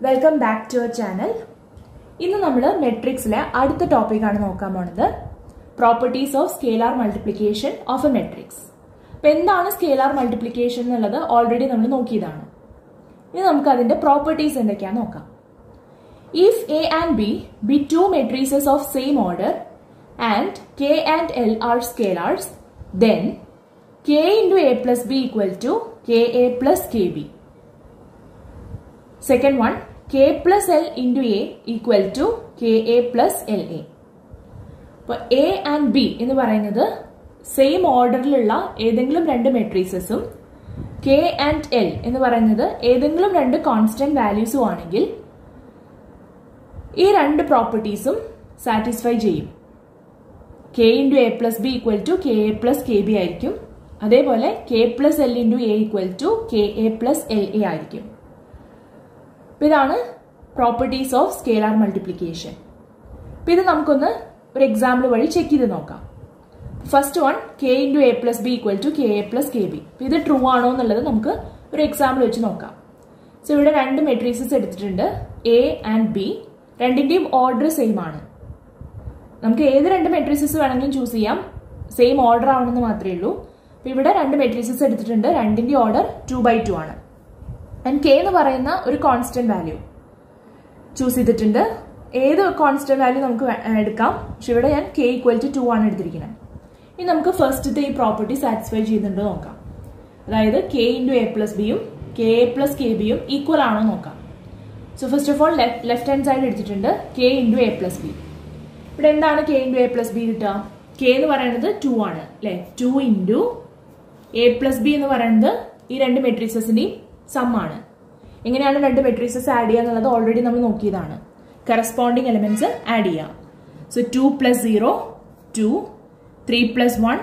Welcome back to our channel. ഇന്ന് നമ്മൾ മെട്രിക്സിലെ അടുത്ത ടോപ്പിക്കാണ് നോക്കാൻ പോകുന്നത്. Properties of scalar multiplication of A matrix. അപ്പോൾ എന്താണ് സ്കേലാർ മൾട്ടിപ്ലിക്കേഷൻ എന്നുള്ളത് ഓൾറെഡി നമ്മൾ നോക്കിയതാണ്. ഇനി നമുക്ക് അതിന്റെ പ്രോപ്പർട്ടീസ് എന്തൊക്കെയാണെന്ന് നോക്കാം. If A and B be two matrices of same order and K and L are scalars, then K into A plus B equal to KA plus KB. Second one, K plus L into A equal to KA plus LA. അപ്പോൾ A and B എന്ന് പറയുന്നത് same ഓർഡറിലുള്ള ഏതെങ്കിലും രണ്ട് മെട്രിസസും K and L എന്ന് പറയുന്നത് ഏതെങ്കിലും രണ്ട് constant വാല്യൂസും ആണെങ്കിൽ ഈ രണ്ട് പ്രോപ്പർട്ടീസും സാറ്റിസ്ഫൈ ചെയ്യും. K into A plus B equal to KA plus KB ആയിരിക്കും. അതേപോലെ K plus L into A equal to KA plus LA ആയിരിക്കും. ഇതാണ് പ്രോപ്പർട്ടീസ് ഓഫ് സ്കേലാർ മൾട്ടിപ്ലിക്കേഷൻ. അപ്പോൾ ഇത് നമുക്കൊന്ന് ഒരു എക്സാമ്പിൾ വഴി ചെക്ക് ചെയ്ത് നോക്കാം. First one K into A plus B equal to KA plus KB. ഇത് ട്രൂ ആണോ എന്നുള്ളത് നമുക്ക് ഒരു എക്സാമ്പിൾ വെച്ച് നോക്കാം. സോ ഇവിടെ രണ്ട് മെട്രിക്സസ് എടുത്തിട്ടുണ്ട്, A ആൻഡ് B. രണ്ടിന്റെയും ഓർഡർ സെയിം ആണ്. നമുക്ക് ഏത് രണ്ട് മെട്രിക്സസ് വേണമെങ്കിലും ചൂസ് ചെയ്യാം, സെയിം ഓർഡർ ആവണമെന്ന് മാത്രമേ ഉള്ളൂ. അപ്പോൾ ഇവിടെ രണ്ട് മെട്രിക്സസ് എടുത്തിട്ടുണ്ട്, രണ്ടിന്റെ ഓർഡർ 2/2 ആണ്. ആൻഡ് K എന്ന് പറയുന്ന ഒരു കോൺസ്റ്റന്റ് വാല്യൂ ചൂസ് ചെയ്തിട്ടുണ്ട്. ഏത് കോൺസ്റ്റന്റ് വാല്യൂ നമുക്ക് എടുക്കാം, പക്ഷെ ഇവിടെ ഞാൻ K equal to 2 ആണ് എടുത്തിരിക്കുന്നത്. ഇനി നമുക്ക് ഫസ്റ്റത്തെ ഈ പ്രോപ്പർട്ടി സാറ്റിസ്ഫൈ ചെയ്യുന്നുണ്ടോ നോക്കാം. അതായത് K into A plus B യും KA plus KB യും ഈക്വൽ ആണോ നോക്കാം. So first of all left hand side എടുത്തിട്ടുണ്ട് K into A plus B. ഇവിടെ എന്താണ് K into A plus B കിട്ടുക? K എന്ന് പറയുന്നത് 2 ആണ് അല്ലെ. 2 into A plus B എന്ന് പറയുന്നത് ഈ രണ്ട് മെട്രിക്സസിന്റെയും സം ആണ്. എങ്ങനെയാണ് രണ്ട് മെട്രിക്സസ് ആഡ് ചെയ്യുക എന്നുള്ളത് ഓൾറെഡി നമ്മൾ നോക്കിയതാണ്. കറസ്പോണ്ടിങ് എലിമെന്റ്സ് ആഡ് ചെയ്യാം. So 2 plus 0 2, 3 plus 1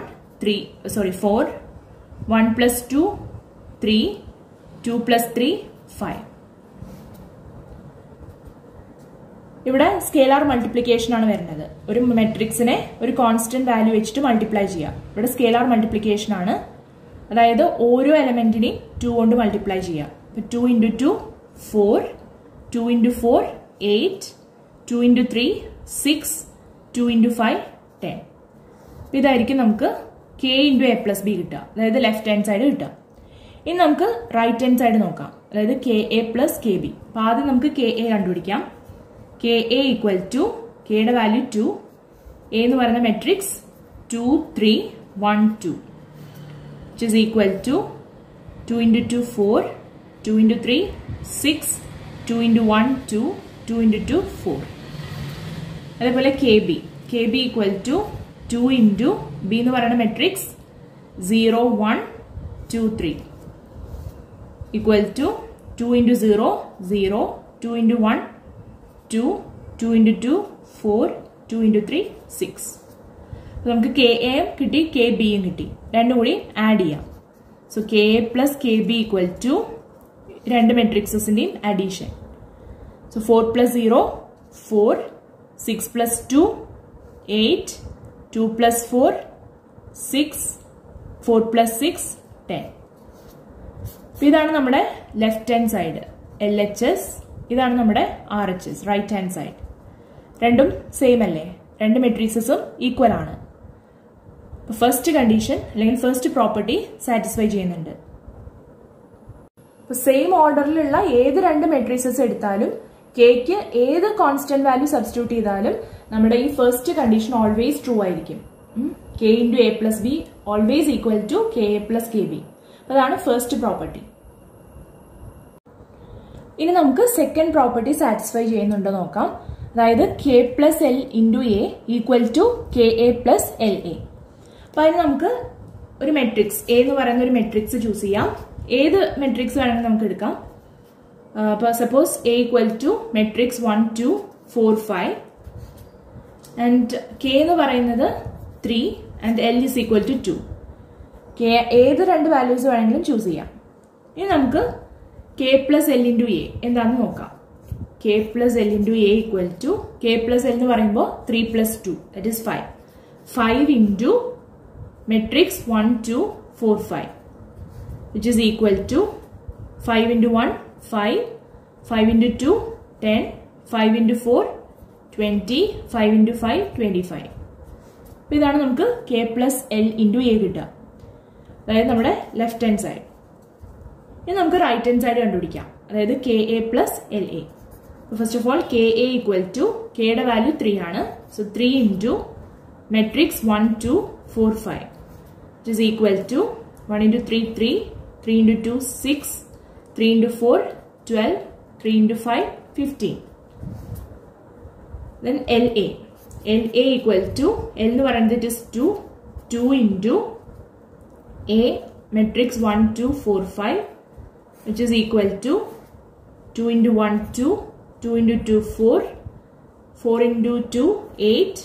4, 1 plus 2 3, 2 plus 3 5. ഇവിടെ സ്കേലാർ മൾട്ടിപ്ലിക്കേഷൻ ആണ് വരുന്നത്. ഒരു മെട്രിക്സിനെ ഒരു കോൺസ്റ്റന്റ് വാല്യൂ വെച്ചിട്ട് മൾട്ടിപ്ലൈ ചെയ്യാം. ഇവിടെ സ്കേലാർ മൾട്ടിപ്ലിക്കേഷൻ ആണ്, അതായത് ഓരോ എലമെന്റിനെയും 2 കൊണ്ട് മൾട്ടിപ്ലൈ ചെയ്യാം. 2 into 2 4, 2 into 4 8, 2 into 3 6, 2 into 5 10. ഇതായിരിക്കും നമുക്ക് K into A plus B കിട്ടുക, അതായത് ലെഫ്റ്റ് ഹാൻഡ് സൈഡ് കിട്ടുക. ഇനി നമുക്ക് റൈറ്റ് ഹാൻഡ് സൈഡ് നോക്കാം, അതായത് KA plus KB. അപ്പൊ ആദ്യം നമുക്ക് KA കണ്ടുപിടിക്കാം. KA equal to K യുടെ വാല്യൂ 2, A എന്ന് പറയുന്ന matrix 2 3 1 2, which is equal to 2 into 2 4, 2 into 3 6, 2 into 1 2, 2 into 2 4. അതേപോലെ KB equal to 2 into B എന്ന് പറയുന്ന matrix 0 1 2 3 equal to 2 into 0 0, 2 into 1 2, 2 into 2 4, 2 into 3 6. നമുക്ക് KA കിട്ടി, KB യും കിട്ടി. രണ്ടും കൂടി ആഡ് ചെയ്യാം. So KA plus KB equal to രണ്ട് മെട്രിക്സസിന്റെയും addition. So 4 plus 0 4, 6 plus 2 8, 2 plus 4 6, 4 plus 6 10. ഇതാണ് നമ്മുടെ ലെഫ്റ്റ് ഹാൻഡ് സൈഡ് LHS, ഇതാണ് നമ്മുടെ RHS റൈറ്റ് ഹാൻഡ് സൈഡ്. രണ്ടും സെയിം അല്ലേ, രണ്ട് മെട്രിക്സസും ഈക്വൽ ആണ്. ഫസ്റ്റ് കണ്ടീഷൻ അല്ലെങ്കിൽ ഫസ്റ്റ് പ്രോപ്പർട്ടി സാറ്റിസ്ഫൈ ചെയ്യുന്നുണ്ട്. സെയിം ഓർഡറിലുള്ള ഏത് രണ്ട് മെട്രിക്സസ് എടുത്താലും Kക്ക് ഏത് കോൺസ്റ്റന്റ് വാല്യൂ സബ്സ്റ്റിറ്റ്യൂട്ട് ചെയ്താലും നമ്മുടെ ഈ ഫസ്റ്റ് കണ്ടീഷൻ ഓൾവേസ് ട്രൂ ആയിരിക്കും. K into A plus B always equal to KA plus KB. അതാണ് ഫസ്റ്റ് പ്രോപ്പർട്ടി. ഇനി നമുക്ക് സെക്കൻഡ് പ്രോപ്പർട്ടി സാറ്റിസ്ഫൈ ചെയ്യുന്നുണ്ടോ നോക്കാം. അതായത് K plus L into A equal to KA plus LA. അപ്പൊ അതിന് നമുക്ക് ഒരു മെട്രിക്സ് A എന്ന് പറയുന്ന ഒരു മെട്രിക്സ് ചൂസ് ചെയ്യാം. ഏത് മെട്രിക്സ് വേണമെങ്കിൽ നമുക്ക് എടുക്കാം. അപ്പോൾ suppose A equal to matrix 1 2 4 5 and K എന്ന് പറയുന്നത് 3 and L is equal to 2. ഏത് രണ്ട് വാല്യൂസ് വേണമെങ്കിലും ചൂസ് ചെയ്യാം. ഇനി നമുക്ക് K plus L into A എന്താണെന്ന് നോക്കാം. K plus L into A equal to K plus L എന്ന് പറയുമ്പോൾ 3 plus 2 that is 5. 5 into matrix 1 2 4 5 which is equal to 5 into 1 5, 5 into 2 10, 5 into 4, 20, 5 into 5, 25. അപ്പോൾ ഇതാണ് നമുക്ക് k plus l into a കിട്ടുക. അതായത് നമ്മുടെ ലെഫ്റ്റ് ഹാൻഡ് സൈഡ്. ഇനി നമുക്ക് റൈറ്റ് ഹാൻഡ് സൈഡ് കണ്ടുപിടിക്കാം. അതായത് ka plus la. First of all ka equal to k യുടെ വാല്യൂ 3 ആണ്. So 3 into matrix 1, 2, 4, 5 which is equal to 1 into 3, 3, 3 into 2, 6, 3 into 4, 12, 3 into 5, 15. Then LA. LA equal to, L എന്ന് പറയുന്നത് it is 2, 2 into A matrix 1, 2, 4, 5 which is equal to 2 into 1, 2, 2 into 2, 4, 4 into 2, 8,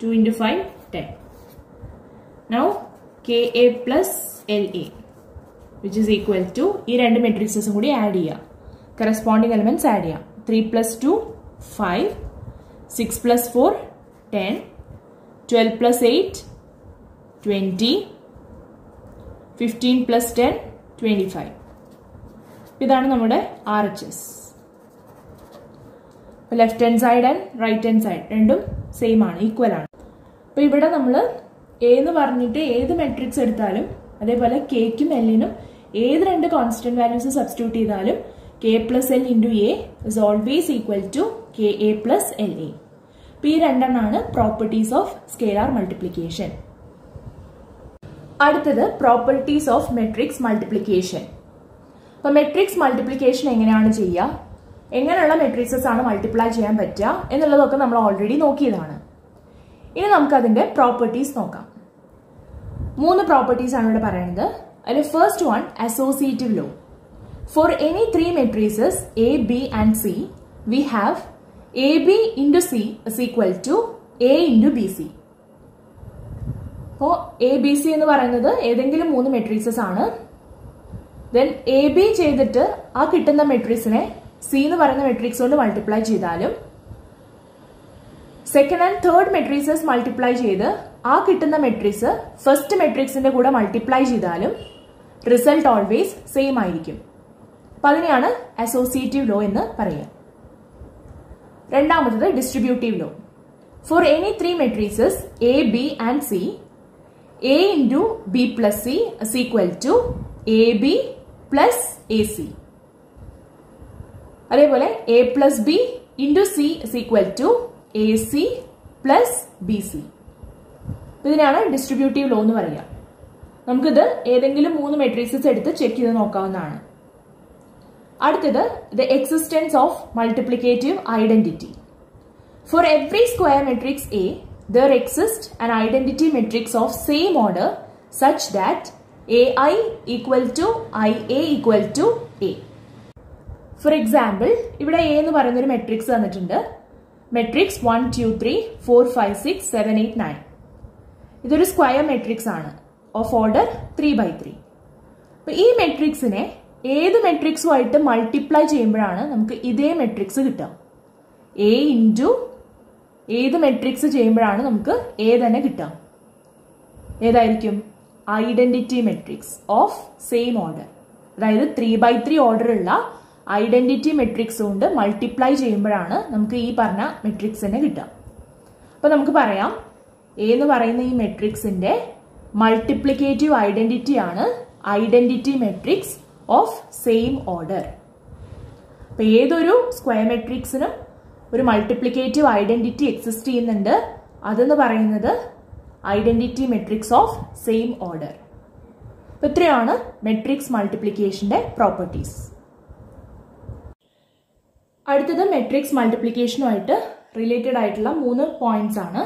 2 into 5, 10. Now KA plus LA which is equal to ഈ രണ്ട് മെട്രിക്സസും കൂടി add ചെയ്യാം. Corresponding elements add ചെയ്യാം. 3 plus 2, 5, 6 plus 4, 10, 12 plus 8, 20, 15 plus 10, 25. ഇതാണ് നമ്മുടെ RHS. Left hand side and right hand side രണ്ടും സെയിം ആണ്, ഈക്വൽ ആണ്. അപ്പോൾ ഇവിടെ നമ്മൾ എ എന്ന് പറഞ്ഞിട്ട് ഏത് മെട്രിക്സ് എടുത്താലും അതേപോലെ കെക്കും എല്ലിനും ഏത് രണ്ട് കോൺസ്റ്റന്റ് വാല്യൂസ് സബ്സ്റ്റിറ്റ്യൂട്ട് ചെയ്താലും k plus l into a is always equal to ka plus la. അപ്പോൾ ഈ രണ്ടെണ്ണമാണ് പ്രോപ്പർട്ടീസ് ഓഫ് സ്കേലാർ മൾട്ടിപ്ലിക്കേഷൻ. അടുത്തത് പ്രോപ്പർട്ടീസ് ഓഫ് മെട്രിക്സ് മൾട്ടിപ്ലിക്കേഷൻ. അപ്പോൾ മെട്രിക്സ് മൾട്ടിപ്ലിക്കേഷൻ എങ്ങനെയാണ് ചെയ്യുക, എങ്ങനെയുള്ള മെട്രിക്സസ് ആണ് മൾട്ടിപ്ലൈ ചെയ്യാൻ പറ്റുക എന്നുള്ളതൊക്കെ നമ്മൾ ഓൾറെഡി നോക്കിയതാണ്. ഇനി നമുക്ക് അതിന്റെ പ്രോപ്പർട്ടീസ് നോക്കാം. 3 പ്രോപ്പർട്ടീസ് ആണ് ഇവിടെ പറയുന്നത്. അതിൽ first one associative law. For any 3 matrices A, B and C, we have AB into C is equal to A into BC. അപ്പോൾ ABC എന്ന് പറയുന്നത് ഏതെങ്കിലും 3 മെട്രിക്സസ് ആണ്. ദെൻ AB ചെയ്തിട്ട് ആ കിട്ടുന്ന മെട്രിക്സിനെ C എന്ന് പറയുന്ന മെട്രിക്സ് കൊണ്ട് മൾട്ടിപ്ലൈ ചെയ്താലും second and third matrixes multiply ചെയ്ത് ആ കിട്ടുന്ന മെട്രിക്സ് ഫസ്റ്റ് മെട്രിക്സിന്റെ കൂടെ മൾട്ടിപ്ലൈ ചെയ്താലും റിസൾട്ട് ഓൾവേസ് സെയിം ആയിരിക്കും. അപ്പൊ അതിനെയാണ് അസോസിയേറ്റീവ് ലോ എന്ന് പറയുക. രണ്ടാമത്തത് distributive law. For any 3 matrices A, B and C, A into B plus C is equal to A B plus A C. അതേപോലെ A plus B into C is equal to A C plus B C. ഇതിനാണ് distributive law എന്ന് പറയുക. നമുക്കിത് ഏതെങ്കിലും 3 matrixes എടുത്ത് check ചെയ്ത് നോക്കാവുന്നതാണ്. അടുത്തത് the existence of multiplicative identity. For every square matrix A, there exists an identity matrix of same order such that AI equal to IA equal to A. For example, ഇവിടെ A എന്ന് പറയുന്ന ഒരു matrix തന്നിട്ടുണ്ട്. Matrix 1, 2, 3, 4, 5, 6, 7, 8, 9. ഇതൊരു square matrix ആണ് of order 3/3. അപ്പൊ ഈ മെട്രിക്സിനെ ഏത് മെട്രിക്സുമായിട്ട് മൾട്ടിപ്ലൈ ചെയ്യുമ്പോഴാണ് നമുക്ക് ഇതേ മെട്രിക്സ് കിട്ടുക. എ ഇൻറ്റു ഏത് മെട്രിക്സ് ചെയ്യുമ്പോഴാണ് നമുക്ക് എ തന്നെ കിട്ടുക. ഏതായിരിക്കും? Identity matrix of same order. അതായത് 3/3 ഓർഡർ ഉള്ള ഐഡന്റിറ്റി മെട്രിക്സ് കൊണ്ട് മൾട്ടിപ്ലൈ ചെയ്യുമ്പോഴാണ് നമുക്ക് ഈ പറഞ്ഞ മെട്രിക്സ് തന്നെ കിട്ടുക. അപ്പൊ നമുക്ക് പറയാം എ എന്ന് പറയുന്ന ഈ മെട്രിക്സിന്റെ മൾട്ടിപ്ലിക്കേറ്റീവ് ഐഡന്റിറ്റി ആണ് identity matrix of same order. അപ്പൊ ഏതൊരു സ്ക്വയർ മെട്രിക്സിനും ഒരു മൾട്ടിപ്ലിക്കേറ്റീവ് ഐഡന്റിറ്റി എക്സിസ്റ്റ് ചെയ്യുന്നുണ്ട്. അതെന്ന് പറയുന്നത് identity matrix of same order. അപ്പൊ ഇത്രയാണ് മെട്രിക്സ് മൾട്ടിപ്ലിക്കേഷന്റെ പ്രോപ്പർട്ടീസ്. അടുത്തത് മെട്രിക്സ് മൾട്ടിപ്ലിക്കേഷനുമായിട്ട് റിലേറ്റഡ് ആയിട്ടുള്ള 3 പോയിന്റ്സ് ആണ്.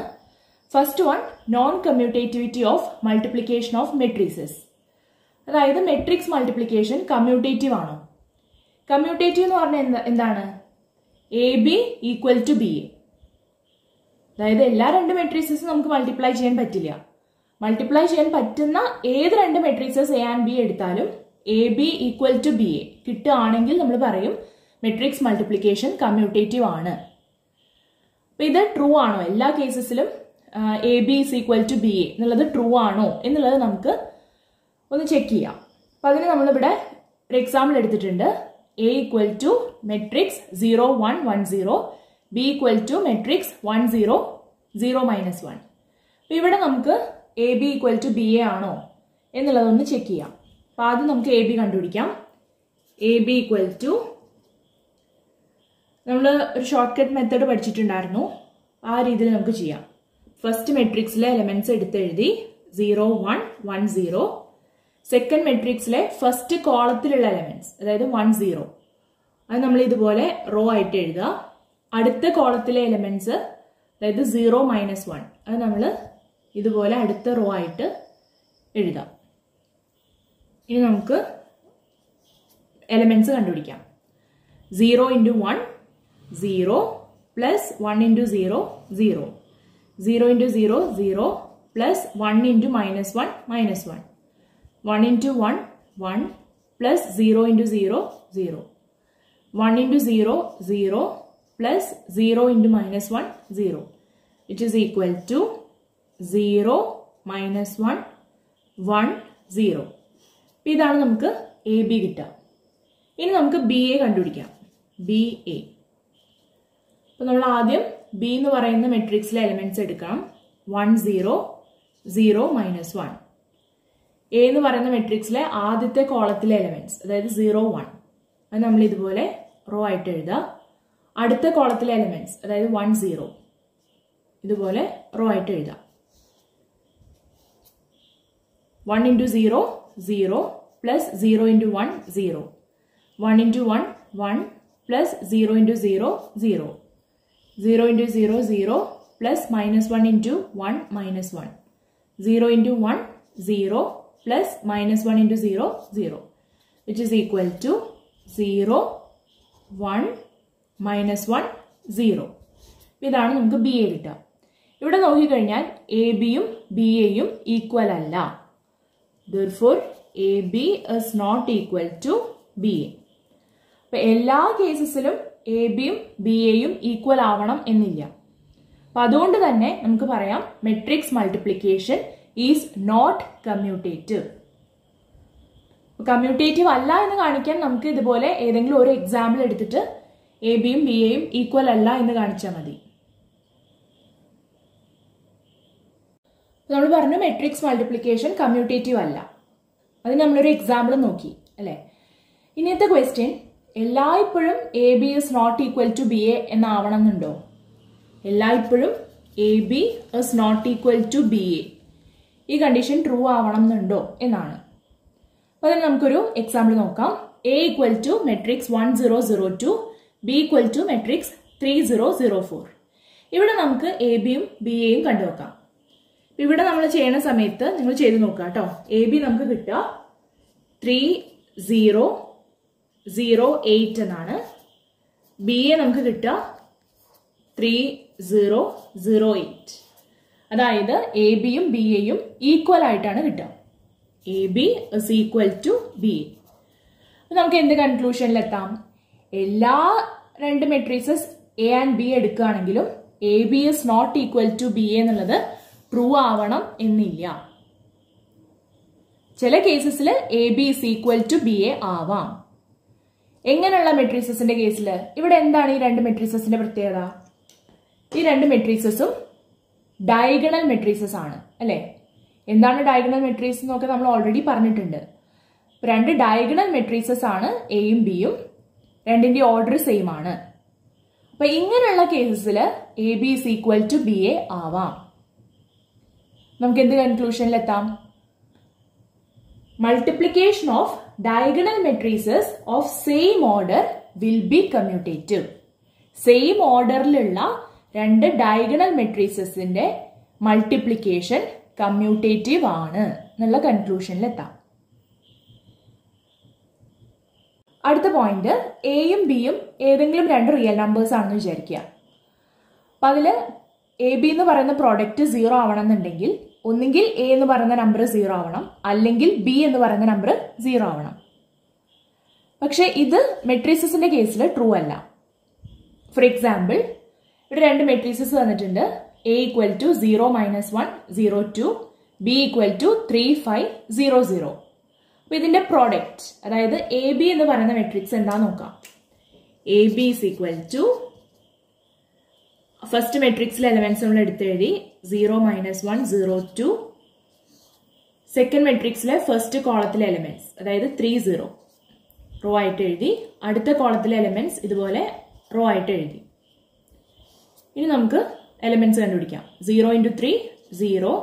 First one, non commutativity of multiplication of matrices. അതായത് മെട്രിക്സ് മൾട്ടിപ്ലിക്കേഷൻ കമ്മ്യൂട്ടേറ്റീവ് ആണോ? കമ്മ്യൂട്ടേറ്റീവ് എന്ന് പറഞ്ഞാൽ എന്താണ്? A B equal to B A. അതായത് എല്ലാ 2 മെട്രിക്സസും നമുക്ക് മൾട്ടിപ്ലൈ ചെയ്യാൻ പറ്റില്ല. മൾട്ടിപ്ലൈ ചെയ്യാൻ പറ്റുന്ന ഏത് 2 മെട്രിക്സസ് എ ആൻഡ് ബി എടുത്താലും A B equal to B A കിട്ടുകയാണെങ്കിൽ നമ്മൾ പറയും മെട്രിക്സ് മൾട്ടിപ്ലിക്കേഷൻ കമ്മ്യൂട്ടേറ്റീവ് ആണ്. അപ്പൊ ഇത് ട്രൂ ആണോ? എല്ലാ കേസസിലും A B is equal to B A എന്നുള്ളത് ട്രൂ ആണോ എന്നുള്ളത് നമുക്ക് ഒന്ന് ചെക്ക് ചെയ്യാം. അപ്പൊ അതിന് നമ്മളിവിടെ ഒരു എക്സാമ്പിൾ എടുത്തിട്ടുണ്ട്. A equal to matrix 0, 1, 1, 0. B equal to matrix 1, 0, 0, minus 1. അപ്പോൾ ഇവിടെ നമുക്ക് A B equal to B A ആണോ എന്നുള്ളതൊന്ന് ചെക്ക് ചെയ്യാം. അപ്പോൾ ആദ്യം നമുക്ക് എ ബി കണ്ടുപിടിക്കാം. എ ബി ഈക്വൽ ടു നമ്മൾ ഒരു ഷോർട്ട് കട്ട് മെത്തേഡ് പഠിച്ചിട്ടുണ്ടായിരുന്നു. ആ രീതിയിൽ നമുക്ക് ചെയ്യാം. ഫസ്റ്റ് മെട്രിക്സിലെ എലമെന്റ്സ് എടുത്തെഴുതി 0, 1, 1, 0. സെക്കൻഡ് മെട്രിക്സിലെ ഫസ്റ്റ് കോളത്തിലുള്ള എലമെന്റ്സ് അതായത് 1, 0 അത് നമ്മൾ ഇതുപോലെ റോ ആയിട്ട് എഴുതുക. അടുത്ത കോളത്തിലെ എലമെന്റ്സ് അതായത് 0, മൈനസ് 1 അത് നമ്മൾ ഇതുപോലെ അടുത്ത റോ ആയിട്ട് എഴുതാം. ഇനി നമുക്ക് എലമെന്റ്സ് കണ്ടുപിടിക്കാം. 0 into 1, 0 plus 1 into 0, 0. 0 into 0, 0 plus 1 into minus 1, minus 1. 1 into 1, 1 plus 0 into 0, 0. 1 into 0, 0 plus 0 into minus 1, 0. Which is equal to 0, minus 1, 1, 0. ഇതാണ് നമുക്ക് എ ബി കിട്ടുക. ഇനി നമുക്ക് ബി എ കണ്ടുപിടിക്കാം. B A. അപ്പോൾ നമ്മൾ ആദ്യം ബി എന്ന് പറയുന്ന മെട്രിക്സിലെ എലമെന്റ്സ് എടുക്കണം. 1, 0, 0, minus 1. എ എന്ന് പറയുന്ന മെട്രിക്സിലെ ആദ്യത്തെ കോളത്തിലെ എലമെന്റ്സ് അതായത് 0, 1 അത് നമ്മൾ ഇതുപോലെ റോ ആയിട്ട് എഴുതുക. അടുത്ത കോളത്തിലെ എലമെന്റ്സ് അതായത് 1, 0 ഇതുപോലെ റോ ആയിട്ട് എഴുതാം. 1 into 0, 0 plus 0 into 1, 0. 1 into 1, 1 plus 0 into 0, 0. 0 into 0, 0 plus minus 1 into 1, minus 1. 0 into 1, 0 plus minus 1 into 0, 0. Which is equal to 0, 1, minus 1, 0. ഇതാണ് നമുക്ക് ബി എ കിട്ടുക. ഇവിടെ നോക്കിക്കഴിഞ്ഞാൽ എ ബിയും ബി എയും ഈക്വൽ അല്ല. Therefore, AB is not equal to BA. അപ്പോൾ എല്ലാ കേസസിലും എ ബിയും ബി എയും ഈക്വൽ ആവണം എന്നില്ല. അപ്പം അതുകൊണ്ട് തന്നെ നമുക്ക് പറയാം matrix multiplication is not commutative. Commutative അല്ല എന്ന് കാണിക്കാൻ നമുക്ക് ഇതുപോലെ ഏതെങ്കിലും ഒരു എക്സാമ്പിൾ എടുത്തിട്ട് എ ബിയും ബി എയും ഈക്വൽ അല്ല എന്ന് കാണിച്ചാൽ മതി. നമ്മൾ പറഞ്ഞു മെട്രിക്സ് മൾട്ടിപ്ലിക്കേഷൻ കമ്മ്യൂട്ടേറ്റീവ് അല്ല. അത് നമ്മളൊരു എക്സാമ്പിൾ നോക്കി അല്ലേ. ഇന്നത്തെ ക്വസ്റ്റ്യൻ എല്ലായ്പ്പോഴും A B is not equal to B A എന്നാവണം എന്നുണ്ടോ? എല്ലായ്പ്പോഴും A B is not equal to B A ഈ കണ്ടീഷൻ ട്രൂ ആവണം എന്നുണ്ടോ എന്നാണ്. അപ്പോൾ അതിന് നമുക്കൊരു എക്സാമ്പിൾ നോക്കാം. A equal to matrix 1, 0, 0, 2, B equal to matrix 3, 0, 0, 4. ഇവിടെ നമുക്ക് എ ബിയും ബി എയും കണ്ടുവെക്കാം. ഇവിടെ നമ്മൾ ചെയ്യുന്ന സമയത്ത് നിങ്ങൾ ചെയ്ത് നോക്കുക കേട്ടോ. എ ബി നമുക്ക് കിട്ടുക 3, 0, 0, 8 എന്നാണ്. ബി എ നമുക്ക് കിട്ടുക 3, 0, 0, 8. അതായത് എ ബിയും ബി എയും ഈക്വൽ ആയിട്ടാണ് കിട്ടുക. A B is equal to B A. നമുക്ക് എന്ത് കൺക്ലൂഷനിലെത്താം? എല്ലാ രണ്ട് മെട്രിക്സസ് എ ആൻഡ് ബി എടുക്കുകയാണെങ്കിലും A B is not equal to B A എന്നുള്ളത് ട്രൂ ആവണം എന്നില്ല. ചില കേസസിൽ A B is equal to B A ആവാം. എങ്ങനെയുള്ള മെട്രിക്സസിന്റെ കേസിൽ ഇവിടെ എന്താണ് ഈ രണ്ട് മെട്രിക്സസിന്റെ പ്രത്യേകത? ഈ രണ്ട് മെട്രിക്സസും ഡയഗണൽ മെട്രിക്സസ് ആണ് അല്ലെ. എന്താണ് ഡയഗണൽ മെട്രിക്സ് എന്നൊക്കെ നമ്മൾ ഓൾറെഡി പറഞ്ഞിട്ടുണ്ട്. രണ്ട് ഡയഗണൽ മെട്രിക്സസ് ആണ് എയും ബിയും. രണ്ടിന്റെ ഓർഡർ സെയിം ആണ്. അപ്പൊ ഇങ്ങനെയുള്ള കേസസിൽ A B is equal to B A ആവാം. നമുക്ക് എന്ത് കൺക്ലൂഷനിലെത്താം? Multiplication of diagonal matrices of same order will be commutative. Same ഓർഡറിലുള്ള രണ്ട് ഡയഗണൽ മെട്രിസസിന്റെ മൾട്ടിപ്ലിക്കേഷൻ കമ്മ്യൂട്ടേറ്റീവ് ആണ് എന്നുള്ള കൺക്ലൂഷനിലെത്താം. അടുത്ത പോയിന്റ്, എയും ബിയും ഏതെങ്കിലും രണ്ട് റിയൽ നമ്പേഴ്സ് ആണെന്ന് വിചാരിക്കുക. അപ്പൊ അതില് എ ബി എന്ന് പറയുന്ന പ്രോഡക്റ്റ് 0 ആവണം എന്നുണ്ടെങ്കിൽ ഒന്നുകിൽ എ എന്ന് പറയുന്ന നമ്പർ 0 ആവണം, അല്ലെങ്കിൽ ബി എന്ന് പറയുന്ന നമ്പർ 0 ആവണം. പക്ഷെ ഇത് മെട്രിസസിന്റെ കേസിൽ ട്രൂ അല്ല. ഫോർ എക്സാമ്പിൾ, ഇവിടെ രണ്ട് മെട്രിസസ് തന്നിട്ടുണ്ട്. A equal to 0, -1, 0, 2, B equal to 3, 5, 0, 0. അപ്പൊ ഇതിന്റെ പ്രോഡക്റ്റ് അതായത് എ ബി എന്ന് പറയുന്ന മെട്രിക്സ് എന്താന്ന് നോക്കാം. A B is equal to first മെട്രിക്സിലെ എലമെന്റ്സ് നമ്മൾ എടുത്തെഴുതി 0 - 1 0 2. സെക്കൻഡ് മെട്രിക്സിലെ ഫസ്റ്റ് കോളത്തിലെ എലമെന്റ്സ് അതായത് 3 0 റോ ആയിട്ട് എഴുതി. അടുത്ത കോളത്തിലെ എലമെന്റ്സ് ഇതുപോലെ റോ ആയിട്ട് എഴുതി. ഇനി നമുക്ക് എലമെന്റ്സ് കണ്ടുപിടിക്കാം. 0 × 3 0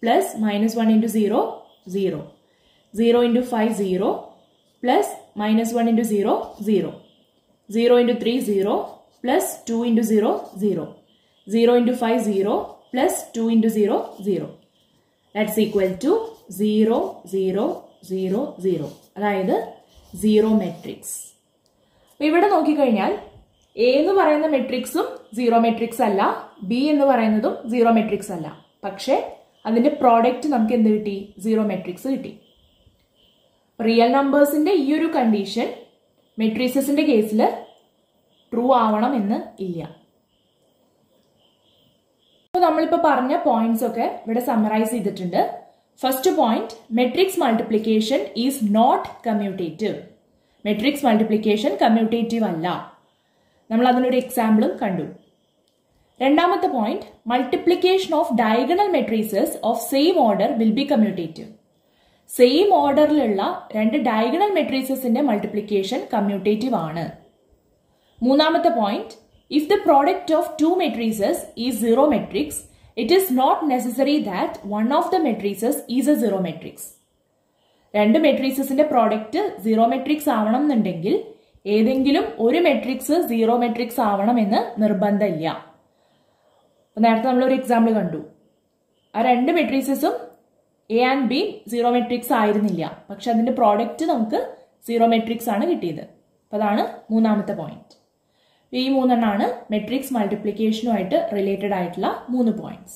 plus -1 × 0 0 0 × 5 0 plus -1 × 0 0 0 × 3 0 plus 2 × 0 0 0 × 5 0 plus 2 × 0 0. That's equal to 0 0 0 0. അതായത് 0 മെട്രിക്സ്. അപ്പൊ ഇവിടെ നോക്കിക്കഴിഞ്ഞാൽ എ എന്ന് പറയുന്ന മെട്രിക്സും 0 മെട്രിക്സ് അല്ല, ബി എന്ന് പറയുന്നതും 0 മെട്രിക്സ് അല്ല. പക്ഷെ അതിന്റെ പ്രോഡക്റ്റ് നമുക്ക് എന്ത് കിട്ടി? 0 മെട്രിക്സ് കിട്ടി. റിയൽ നമ്പേഴ്സിന്റെ ഈ ഒരു കണ്ടീഷൻ മെട്രിസസിന്റെ കേസിൽ ട്രൂ ആവണം എന്ന് ഇല്ല. നമ്മളിപ്പോ പറഞ്ഞ പോയിന്റ്സ് ഒക്കെ ഇവിടെ സമ്മറൈസ് ചെയ്തിട്ടുണ്ട്. First point, matrix multiplication is not commutative. Matrix multiplication commutative അല്ല. നമ്മൾ അതിനൊരു എക്സാമ്പിളും കണ്ടു. രണ്ടാമത്തെ point, multiplication of diagonal matrices of same order will be commutative. Same ഓർഡറിലുള്ള രണ്ട് ഡയഗണൽ മെട്രിസസിന്റെ മൾട്ടിപ്ലിക്കേഷൻ കമ്മ്യൂട്ടേറ്റീവ് ആണ്. മൂന്നാമത്തെ point, if the product of two matrices is 0 matrix, it is not necessary that one of the matrices is a 0 matrix. രണ്ട് മെട്രിസസിന്റെ product 0 matrix ആവണം എന്നുണ്ടെങ്കിൽ ഏതെങ്കിലും ഒരു മെട്രിക്സ് 0 മെട്രിക്സ് ആവണം എന്ന് നിർബന്ധമില്ല. നേരത്തെ നമ്മളൊരു എക്സാമ്പിൾ കണ്ടു. ആ രണ്ട് മെട്രിസസും എ ആൻഡ് ബി 0 മെട്രിക്സ് ആയിരുന്നില്ല, പക്ഷെ അതിന്റെ പ്രോഡക്റ്റ് നമുക്ക് 0 മെട്രിക്സ് ആണ് കിട്ടിയത്. അപ്പൊ അതാണ് മൂന്നാമത്തെ പോയിന്റ്. ഈ മൂന്നെണ്ണാണ് മെട്രിക്സ് മൾട്ടിപ്ലിക്കേഷനുമായിട്ട് റിലേറ്റഡ് ആയിട്ടുള്ള 3 പോയിന്റ്സ്.